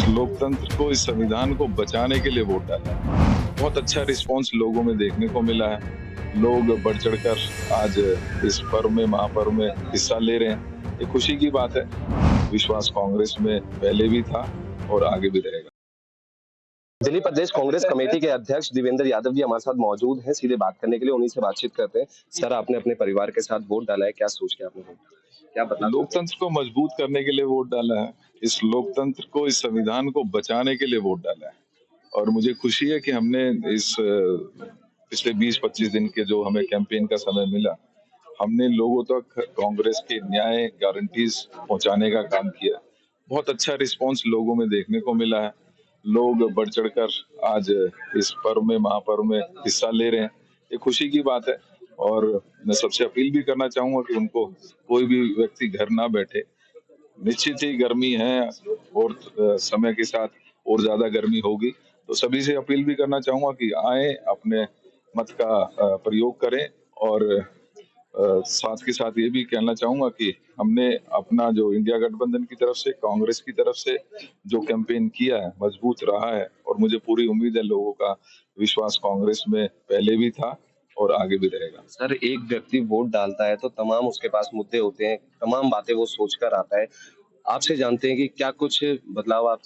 लोकतंत्र को, इस संविधान को बचाने के लिए वोट डाला है। बहुत अच्छा रिस्पांस लोगों में देखने को मिला है। लोग बढ़ चढ़कर आज इस पर्व में, महापर्व में हिस्सा ले रहे हैं। ये खुशी की बात है। विश्वास कांग्रेस में पहले भी था और आगे भी रहेगा। दिल्ली प्रदेश कांग्रेस कमेटी के अध्यक्ष देवेंद्र यादव जी हमारे साथ मौजूद हैं। सीधे बात करने के लिए उन्हीं से बातचीत करते हैं। सर, आपने अपने परिवार के साथ वोट डाला है, क्या सोच के आपने वोट डाला, क्या बता? लोकतंत्र को मजबूत करने के लिए वोट डाला है। इस लोकतंत्र को, इस संविधान को बचाने के लिए वोट डाला है। और मुझे खुशी है कि हमने इस पिछले 20-25 दिन के जो हमें कैंपेन का समय मिला, हमने लोगों तक कांग्रेस के न्याय गारंटीज पहुंचाने का काम किया। बहुत अच्छा रिस्पांस लोगों में देखने को मिला है। लोग बढ़ चढ़कर आज इस पर्व में, महापर्व में हिस्सा ले रहे हैं। ये खुशी की बात है। और मैं सबसे अपील भी करना चाहूंगा कि उनको, कोई भी व्यक्ति घर ना बैठे। निश्चित ही गर्मी है और समय के साथ और ज्यादा गर्मी होगी, तो सभी से अपील भी करना चाहूंगा कि आए, अपने मत का प्रयोग करें। और साथ के साथ ये भी कहना चाहूंगा कि हमने अपना जो इंडिया गठबंधन की तरफ से, कांग्रेस की तरफ से जो कैंपेन किया है, मजबूत रहा है। और मुझे पूरी उम्मीद है लोगों का विश्वास कांग्रेस में पहले भी था और आगे भी रहेगा। सर, एक व्यक्ति वोट डालता है तो तमाम उसके पास मुद्दे होते हैं, तमाम बातें वो सोचकर आता है। आपसे जानते हैं कि क्या कुछ बदलाव आप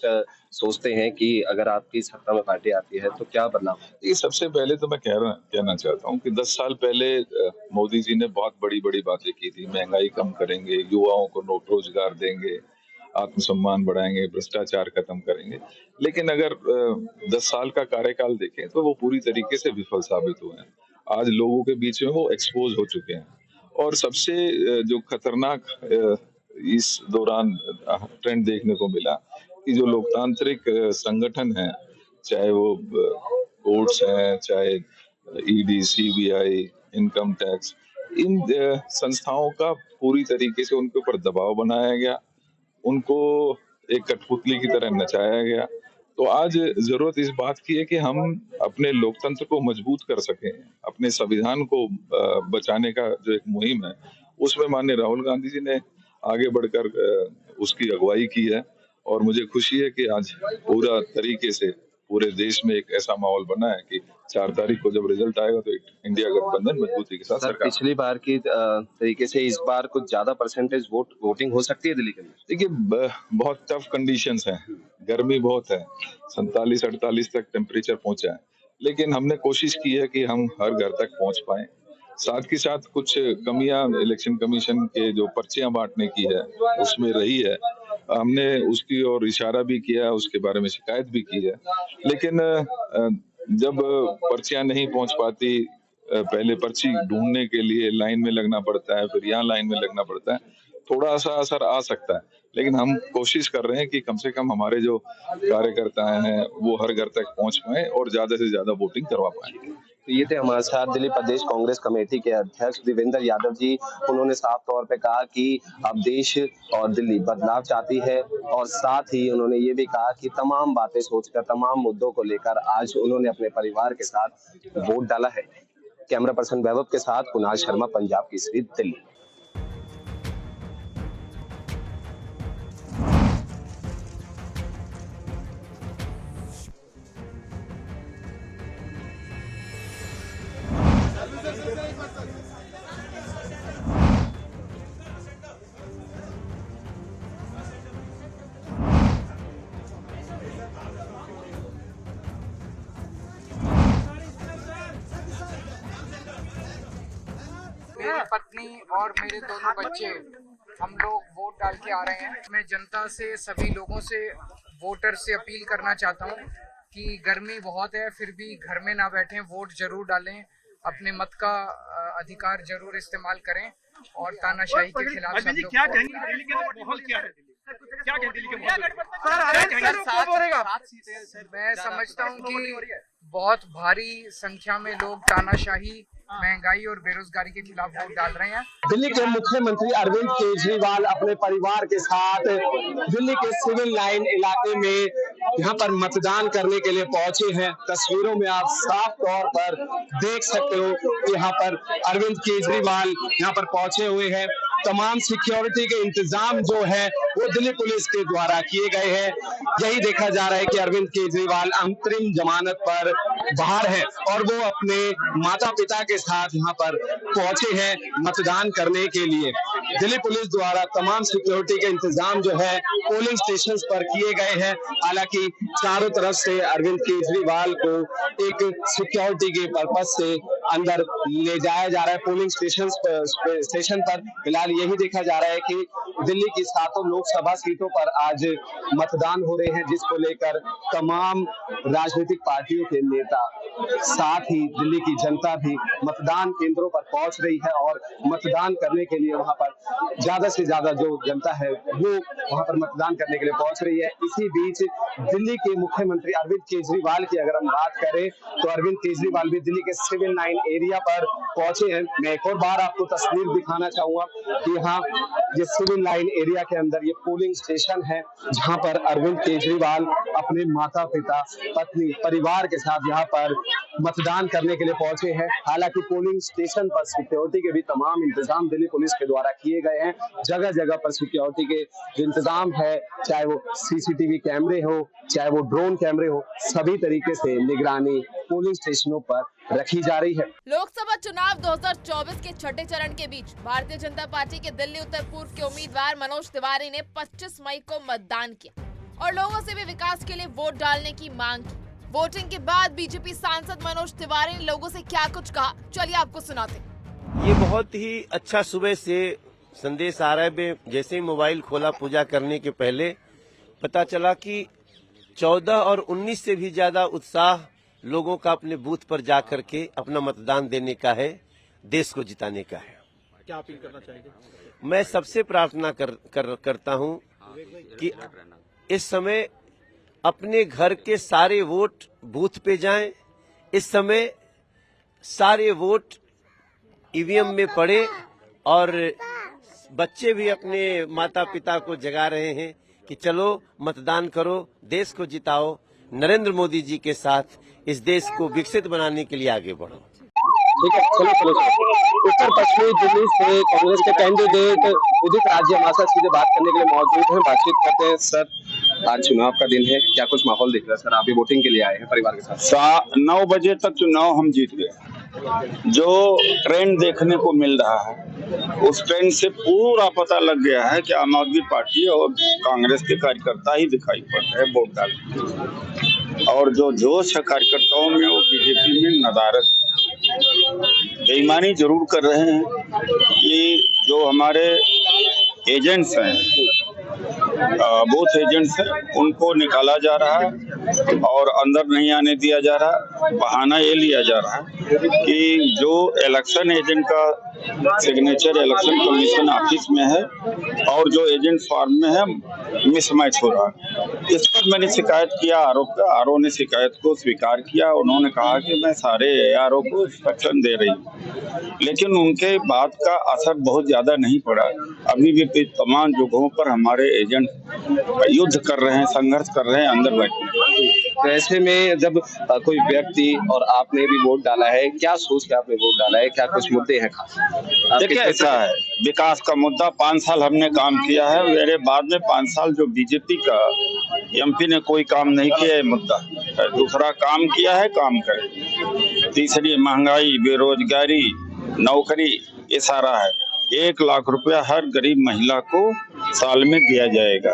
सोचते हैं कि अगर आपकी सत्ता में पार्टी आती है तो क्या बदलाव? ये सबसे पहले तो मैं कहना चाहता हूँ कि 10 साल पहले मोदी जी ने बहुत बड़ी बातें की थी। महंगाई कम करेंगे, युवाओं को रोजगार देंगे, आत्मसम्मान बढ़ाएंगे, भ्रष्टाचार खत्म करेंगे। लेकिन अगर 10 साल का कार्यकाल देखें तो वो पूरी तरीके से विफल साबित हुए हैं। आज लोगों के बीच में वो एक्सपोज हो चुके हैं। और सबसे जो खतरनाक इस दौरान ट्रेंड देखने को मिला कि जो लोकतांत्रिक संगठन है, चाहे वो कोर्ट्स हैं, चाहे ईडी, सीबीआई, इनकम टैक्स, इन संस्थाओं का पूरी तरीके से उनके ऊपर दबाव बनाया गया। उनको एक कठपुतली की तरह नचाया गया। तो आज जरूरत इस बात की है कि हम अपने लोकतंत्र को मजबूत कर सकें, अपने संविधान को बचाने का जो एक मुहिम है, उसमें माननीय राहुल गांधी जी ने आगे बढ़कर उसकी अगुवाई की है। और मुझे खुशी है कि आज पूरा तरीके से पूरे देश में एक ऐसा माहौल बना है कि 4 तारीख को जब रिजल्ट आएगा तो एक इंडिया गठबंधन मजबूती के साथ सरकार। पिछली बार की तरीके से इस बार कुछ ज्यादा परसेंटेज वोटिंग हो सकती है दिल्ली के अंदर? देखिए, बहुत टफ कंडीशंस हैं। गर्मी बहुत है, 47-48 तक टेम्परेचर पहुंचा है। लेकिन हमने कोशिश की है कि हम हर घर तक पहुंच पाए। साथ के साथ कुछ कमियां इलेक्शन कमीशन के जो पर्चियां बांटने की है उसमें रही है। हमने उसकी ओर इशारा भी किया, उसके बारे में शिकायत भी की है। लेकिन जब पर्चियां नहीं पहुंच पाती, पहले पर्ची ढूंढने के लिए लाइन में लगना पड़ता है, फिर यहाँ लाइन में लगना पड़ता है, थोड़ा सा असर आ सकता है। लेकिन हम कोशिश कर रहे हैं कि कम से कम हमारे जो कार्यकर्ता हैं वो हर घर तक पहुंच पाए और ज्यादा से ज्यादा वोटिंग करवा पाए। तो ये थे हमारे साथ दिल्ली प्रदेश कांग्रेस कमेटी के अध्यक्ष देवेंद्र यादव जी। उन्होंने साफ तौर पे कहा कि अब देश और दिल्ली बदलाव चाहती है, और साथ ही उन्होंने ये भी कहा कि तमाम बातें सोचकर, तमाम मुद्दों को लेकर आज उन्होंने अपने परिवार के साथ वोट डाला है। कैमरा पर्सन वैभव के साथ कुणाल शर्मा, पंजाब केसरी, दिल्ली। मेरी पत्नी और मेरे दोनों बच्चे, हम लोग वोट डाल के आ रहे हैं। मैं जनता से, सभी लोगों से, वोटर से अपील करना चाहता हूं कि गर्मी बहुत है, फिर भी घर में ना बैठें, वोट जरूर डालें, अपने मत का अधिकार जरूर इस्तेमाल करें और तानाशाही के खिलाफ सब लोग। क्या कहेंगे दिल्ली के माहौल क्या है? क्या कहेंगे दिल्ली के माहौल? मैं समझता हूं कि बहुत भारी संख्या में लोग तानाशाही, महंगाई और बेरोजगारी के खिलाफ वोट डाल रहे हैं। दिल्ली के मुख्यमंत्री अरविंद केजरीवाल अपने परिवार के साथ दिल्ली के सिविल लाइन इलाके में यहाँ पर मतदान करने के लिए पहुंचे हैं। तस्वीरों में आप साफ तौर पर देख सकते हो कि यहाँ पर अरविंद केजरीवाल यहाँ पर पहुंचे हुए हैं। तमाम सिक्योरिटी के इंतजाम जो है वो दिल्ली पुलिस के द्वारा किए गए हैं। यही देखा जा रहा है कि अरविंद केजरीवाल अंतरिम जमानत पर बाहर है और वो अपने माता पिता के साथ यहाँ पर पहुंचे हैं मतदान करने के लिए। दिल्ली पुलिस द्वारा तमाम सिक्योरिटी के इंतजाम जो है पोलिंग स्टेशन पर किए गए हैं। हालांकि चारों तरफ से अरविंद केजरीवाल को एक सिक्योरिटी के पर्पज से अंदर ले जाया जा रहा है पोलिंग स्टेशन पर। फिलहाल यही देखा जा रहा है कि दिल्ली की 7 लोकसभा सीटों पर आज मतदान हो रहे हैं, जिसको लेकर तमाम राजनीतिक पार्टियों के नेता साथ ही दिल्ली की जनता भी मतदान केंद्रों पर पहुंच रही है और मतदान करने के लिए वहां पर ज्यादा से ज्यादा जो जनता है वो वहां पर मतदान करने के लिए पहुंच रही है। इसी बीच दिल्ली के मुख्यमंत्री अरविंद केजरीवाल की अगर हम बात करें तो अरविंद केजरीवाल भी दिल्ली के सिविल लाइन एरिया पर पहुंचे हैं। मैं एक और बार आपको तस्वीर दिखाना चाहूंगा कि यहाँ ये सिविल लाइन एरिया के अंदर ये पोलिंग स्टेशन है, जहां पर अरविंद केजरीवाल अपने माता पिता पत्नी परिवार के साथ यहाँ पर मतदान करने के लिए पहुंचे हैं। हालांकि पोलिंग स्टेशन पर सिक्योरिटी के भी तमाम इंतजाम दिल्ली पुलिस के द्वारा किए गए हैं। जगह जगह पर सिक्योरिटी के जो इंतजाम है, चाहे वो सीसीटीवी कैमरे हो, चाहे वो ड्रोन कैमरे हो, सभी तरीके से निगरानी पोलिंग स्टेशनों पर रखी जा रही है। लोकसभा चुनाव 2024 के छठे चरण के बीच भारतीय जनता पार्टी के दिल्ली उत्तर पूर्व के उम्मीदवार मनोज तिवारी ने 25 मई को मतदान किया और लोगों से भी विकास के लिए वोट डालने की मांग की। वोटिंग के बाद बीजेपी सांसद मनोज तिवारी ने लोगों से क्या कुछ कहा, चलिए आपको सुनाते हैं। ये बहुत ही अच्छा सुबह से संदेश आ रहा है। जैसे ही मोबाइल खोला पूजा करने के पहले पता चला कि 14 और 19 से भी ज्यादा उत्साह लोगों का अपने बूथ पर जाकर के अपना मतदान देने का है, देश को जिताने का है। क्या अपील करना चाहेंगे? मैं सबसे प्रार्थना करता हूं कि इस समय अपने घर के सारे वोट बूथ पे जाएं। इस समय सारे वोट ईवीएम में पड़े और बच्चे भी अपने माता पिता को जगा रहे हैं कि चलो मतदान करो, देश को जिताओ, नरेंद्र मोदी जी के साथ इस देश को विकसित बनाने के लिए आगे बढ़ो। ठीक है, चलो। उत्तर पश्चिमी दिल्ली से कांग्रेस के कैंडिडेट उदित राज्य हमारे साथ सीधे बात करने के लिए मौजूद हैं। बातचीत करते हैं। सर, आज चुनाव का दिन है, क्या कुछ माहौल दिख रहा है? सर, आप भी वोटिंग के लिए आए हैं परिवार के साथ। 9 बजे तक चुनाव हम जीत गए। जो ट्रेंड देखने को मिल रहा है उस ट्रेंड से पूरा पता लग गया है कि आम आदमी पार्टी और कांग्रेस के कार्यकर्ता ही दिखाई पड़ रहे हैं वोट डालने, और जो जोश है कार्यकर्ताओं में वो बीजेपी में नदारत बेईमानी जरूर कर रहे हैं। ये जो हमारे एजेंट्स हैं, बूथ एजेंट्स हैं, उनको निकाला जा रहा है और अंदर नहीं आने दिया जा रहा। बहाना ये लिया जा रहा है कि जो इलेक्शन एजेंट का सिग्नेचर इलेक्शन कमीशन ऑफिस में है और जो एजेंट फॉर्म में है, मिसमैच हो रहा है। इस पर मैंने शिकायत किया आरओ का। आरओ ने शिकायत को स्वीकार किया। उन्होंने कहा कि मैं सारे आरओ को इंस्ट्रक्शन दे रही हूँ, लेकिन उनके बात का असर बहुत ज्यादा नहीं पड़ा। अभी भी तमाम जगहों पर हमारे एजेंट युद्ध कर रहे हैं, संघर्ष कर रहे हैं अंदर बैठे। ऐसे में जब कोई व्यक्ति, और आपने भी वोट डाला है, क्या सोच के आपने वोट डाला है, क्या कुछ मुद्दे हैं खास? देखिए, ऐसा है, विकास का मुद्दा 5 साल हमने काम किया है। मेरे बाद में 5 साल जो बीजेपी का एमपी ने कोई काम नहीं किया है, मुद्दा दूसरा काम किया है, काम करे। तीसरी महंगाई, बेरोजगारी, नौकरी, ये सारा है। 1 लाख रुपया हर गरीब महिला को साल में दिया जाएगा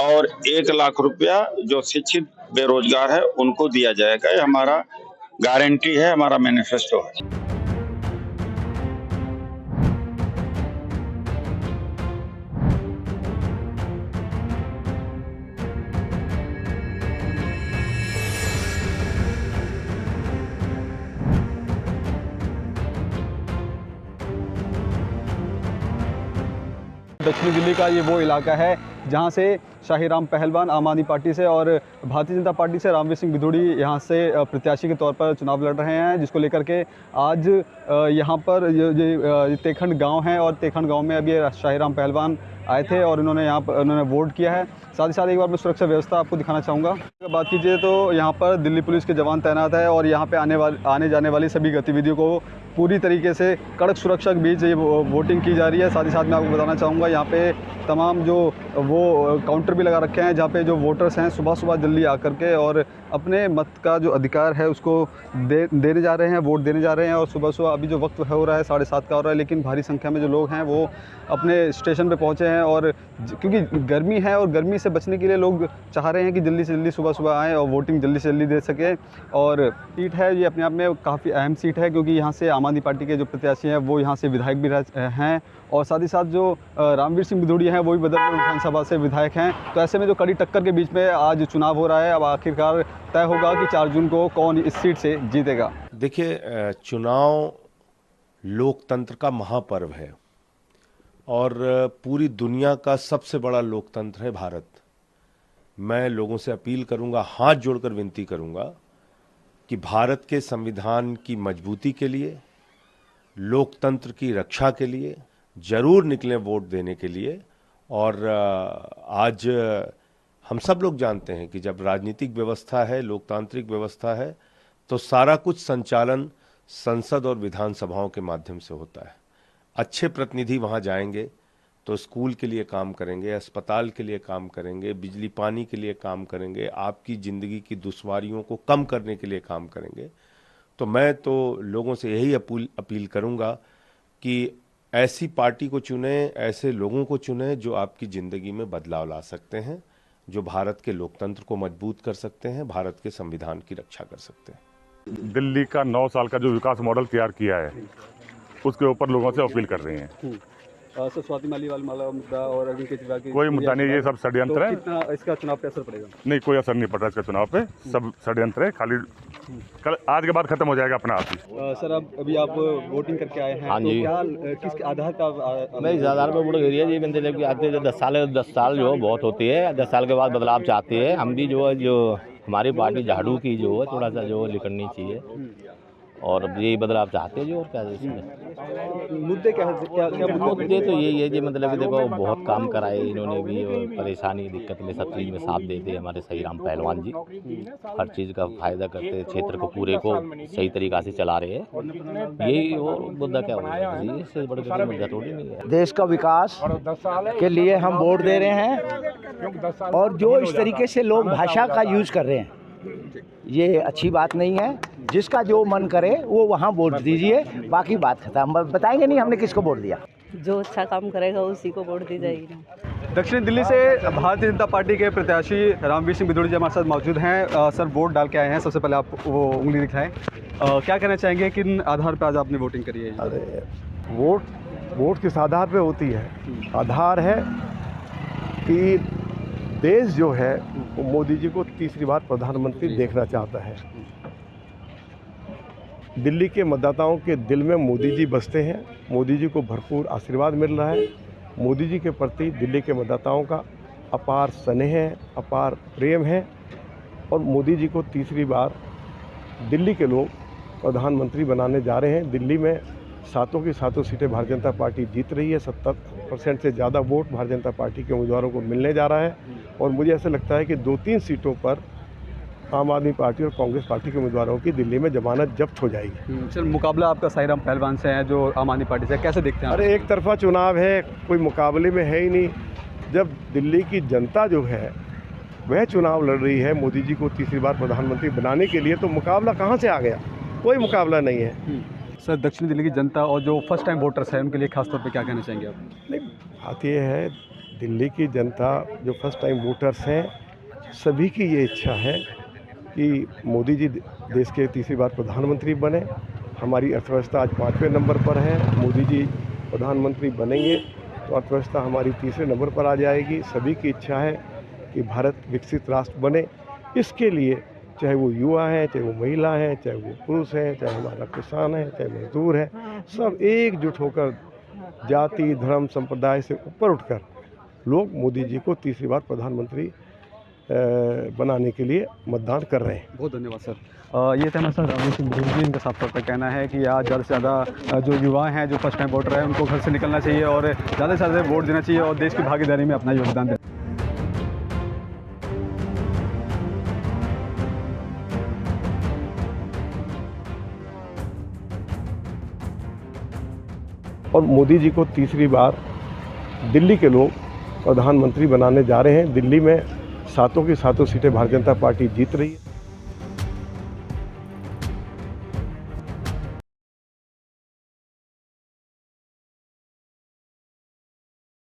और 1 लाख रुपया जो शिक्षित बेरोजगार है उनको दिया जाएगा। ये हमारा गारंटी है, हमारा मैनिफेस्टो है। दक्षिणी दिल्ली का ये वो इलाका है जहाँ से शाही राम पहलवान आम आदमी पार्टी से और भारतीय जनता पार्टी से रामवीर सिंह बिधूड़ी यहाँ से प्रत्याशी के तौर पर चुनाव लड़ रहे हैं, जिसको लेकर के आज यहाँ पर ये तेखंड गांव है और तेखंड गांव में अभी शाही राम पहलवान आए थे और उन्होंने वोट किया है। साथ ही साथ एक बार मैं सुरक्षा व्यवस्था आपको दिखाना चाहूँगा। अगर बात कीजिए तो यहाँ पर दिल्ली पुलिस के जवान तैनात है और यहाँ पे आने जाने वाली सभी गतिविधियों को पूरी तरीके से कड़क सुरक्षा के बीच ये वोटिंग की जा रही है। साथ ही साथ मैं आपको बताना चाहूँगा यहाँ पे तमाम जो वो काउंटर भी लगा रखे हैं जहाँ पे जो वोटर्स हैं सुबह सुबह जल्दी आकर के और अपने मत का जो अधिकार है उसको देने जा रहे हैं, वोट देने जा रहे हैं। और सुबह सुबह अभी जो वक्त हो रहा है 7:30 का हो रहा है, लेकिन भारी संख्या में जो लोग हैं वो अपने स्टेशन पे पहुँचे हैं और क्योंकि गर्मी है और गर्मी से बचने के लिए लोग चाह रहे हैं कि जल्दी से जल्दी सुबह सुबह आएँ और वोटिंग जल्दी से जल्दी दे सकें। और सीट है ये अपने आप में काफ़ी अहम सीट है क्योंकि यहाँ से आम आदमी पार्टी के जो प्रत्याशी हैं वो यहाँ से विधायक भी हैं और साथ ही साथ जो रामवीर सिंह बिधूड़ी हैं वो भी बदरपुर विधानसभा से विधायक हैं। तो ऐसे में जो कड़ी टक्कर के बीच में आज चुनाव हो रहा है, अब आखिरकार तय होगा कि 4 जून को कौन इस सीट से जीतेगा। देखिए, चुनाव लोकतंत्र का महापर्व है और पूरी दुनिया का सबसे बड़ा लोकतंत्र है भारत। मैं लोगों से अपील करूंगा, हाथ जोड़कर विनती करूंगा कि भारत के संविधान की मजबूती के लिए, लोकतंत्र की रक्षा के लिए जरूर निकलें वोट देने के लिए। और आज हम सब लोग जानते हैं कि जब राजनीतिक व्यवस्था है, लोकतांत्रिक व्यवस्था है, तो सारा कुछ संचालन संसद और विधानसभाओं के माध्यम से होता है। अच्छे प्रतिनिधि वहां जाएंगे तो स्कूल के लिए काम करेंगे, अस्पताल के लिए काम करेंगे, बिजली पानी के लिए काम करेंगे, आपकी ज़िंदगी की दुश्वारियों को कम करने के लिए काम करेंगे। तो मैं तो लोगों से यही अपील करूंगा कि ऐसी पार्टी को चुने, ऐसे लोगों को चुने जो आपकी ज़िंदगी में बदलाव ला सकते हैं, जो भारत के लोकतंत्र को मजबूत कर सकते हैं, भारत के संविधान की रक्षा कर सकते हैं। दिल्ली का 9 साल का जो विकास मॉडल तैयार किया है उसके ऊपर लोगों से अपील कर रहे हैं। सर, स्वाति माला मुद्दा और अरविंद केजरीवाल की कोई मुद्दा नहीं, ये सब षड्यंत्र तो है। कितना इसका चुनाव पे असर पड़ेगा? नहीं, कोई असर नहीं पड़ रहा इसका चुनाव पे, सब षड्यंत्र है। खाली कल आज के बाद खत्म हो जाएगा अपना आप ही। सर, अब अभी आप वोटिंग करके आए हैं, हाँ तो जी। क्या किस आधार का? मैं इस आधार पर वोट करी है जी, मैंने देखा कि आते 10 साल जो बहुत होती है, 10 साल के बाद बदलाव चाहती है। हम भी जो है, जो हमारी पार्टी झाड़ू की जो है थोड़ा सा जो निकलनी चाहिए और अब यही बदलाव चाहते हैं जो। और क्या इसमें मुद्दे क्या मुद्दे तो यही है जी, मतलब कि देखो बहुत काम कराए इन्होंने भी, और परेशानी दिक्कत में सब चीज़ में साथ देते हमारे शाही राम पहलवान जी, हर चीज़ का फायदा करते, क्षेत्र को पूरे को सही तरीक़ा से चला रहे हैं। यही और मुद्दा क्या होगा जी, इससे बड़ा कोई मुद्दा थोड़ी नहीं है। देश का विकास के लिए हम वोट दे रहे हैं और जो इस तरीके से लोग भाषा का यूज़ कर रहे हैं ये अच्छी बात नहीं है। जिसका जो मन करे वो वहाँ वोट दीजिए, बाकी बात खत्म। हम बताएंगे नहीं हमने किसको वोट दिया। जो अच्छा काम करेगा उसी को वोट दी जाएगी। दक्षिण दिल्ली से भारतीय जनता पार्टी के प्रत्याशी रामवीर सिंह बिधूड़ी जी हमारे साथ मौजूद हैं। सर, वोट डाल के आए हैं, सबसे पहले आप वो उंगली दिखाएं। क्या कहना चाहेंगे, किन आधार पर आज आपने वोटिंग करी है? अरे वोट किस आधार पे होती है? आधार है कि देश जो है वो मोदी जी को तीसरी बार प्रधानमंत्री देखना चाहता है। दिल्ली के मतदाताओं के दिल में मोदी जी बसते हैं, मोदी जी को भरपूर आशीर्वाद मिल रहा है। मोदी जी के प्रति दिल्ली के मतदाताओं का अपार स्नेह है, अपार प्रेम है और मोदी जी को तीसरी बार दिल्ली के लोग प्रधानमंत्री बनाने जा रहे हैं। दिल्ली में 7 की 7 सीटें भारतीय जनता पार्टी जीत रही है। 70% से ज़्यादा वोट भारतीय जनता पार्टी के उम्मीदवारों को मिलने जा रहा है और मुझे ऐसा लगता है कि 2-3 सीटों पर आम आदमी पार्टी और कांग्रेस पार्टी के उम्मीदवारों की दिल्ली में जमानत जब्त हो जाएगी। सर, मुकाबला आपका शाही राम पहलवान से है जो आम आदमी पार्टी से, कैसे देखते हैं? अरे एक तरफा चुनाव है, कोई मुकाबले में है ही नहीं। जब दिल्ली की जनता जो है वह चुनाव लड़ रही है मोदी जी को तीसरी बार प्रधानमंत्री बनाने के लिए, तो मुकाबला कहाँ से आ गया? कोई मुकाबला नहीं है। सर, दक्षिण दिल्ली की जनता और जो फर्स्ट टाइम वोटर्स हैं उनके लिए खासतौर पे क्या कहना चाहेंगे आप? नहीं, बात ये है, दिल्ली की जनता जो फर्स्ट टाइम वोटर्स हैं सभी की ये इच्छा है कि मोदी जी देश के तीसरी बार प्रधानमंत्री बने। हमारी अर्थव्यवस्था आज 5वें नंबर पर है, मोदी जी प्रधानमंत्री बनेंगे तो अर्थव्यवस्था हमारी तीसरे नंबर पर आ जाएगी। सभी की इच्छा है कि भारत विकसित राष्ट्र बने। इसके लिए चाहे वो युवा हैं, चाहे वो महिला हैं, चाहे वो पुरुष हैं, चाहे हमारा किसान है, चाहे मजदूर है, सब एकजुट होकर जाति धर्म संप्रदाय से ऊपर उठकर लोग मोदी जी को तीसरी बार प्रधानमंत्री बनाने के लिए मतदान कर रहे हैं। बहुत धन्यवाद सर। ये था सर रामवीर सिंह बिधूड़ी जी, इनका साफ तौर पर कहना है कि आज ज़्यादा से ज़्यादा जो युवा हैं, जो फर्स्ट टाइम वोटर हैं, उनको घर से निकलना चाहिए और ज़्यादा से ज़्यादा वोट देना चाहिए और देश की भागीदारी में अपना योगदान देना। और मोदी जी को तीसरी बार दिल्ली के लोग प्रधानमंत्री बनाने जा रहे हैं। दिल्ली में सातों की सातों सीटें भारतीय जनता पार्टी जीत रही है।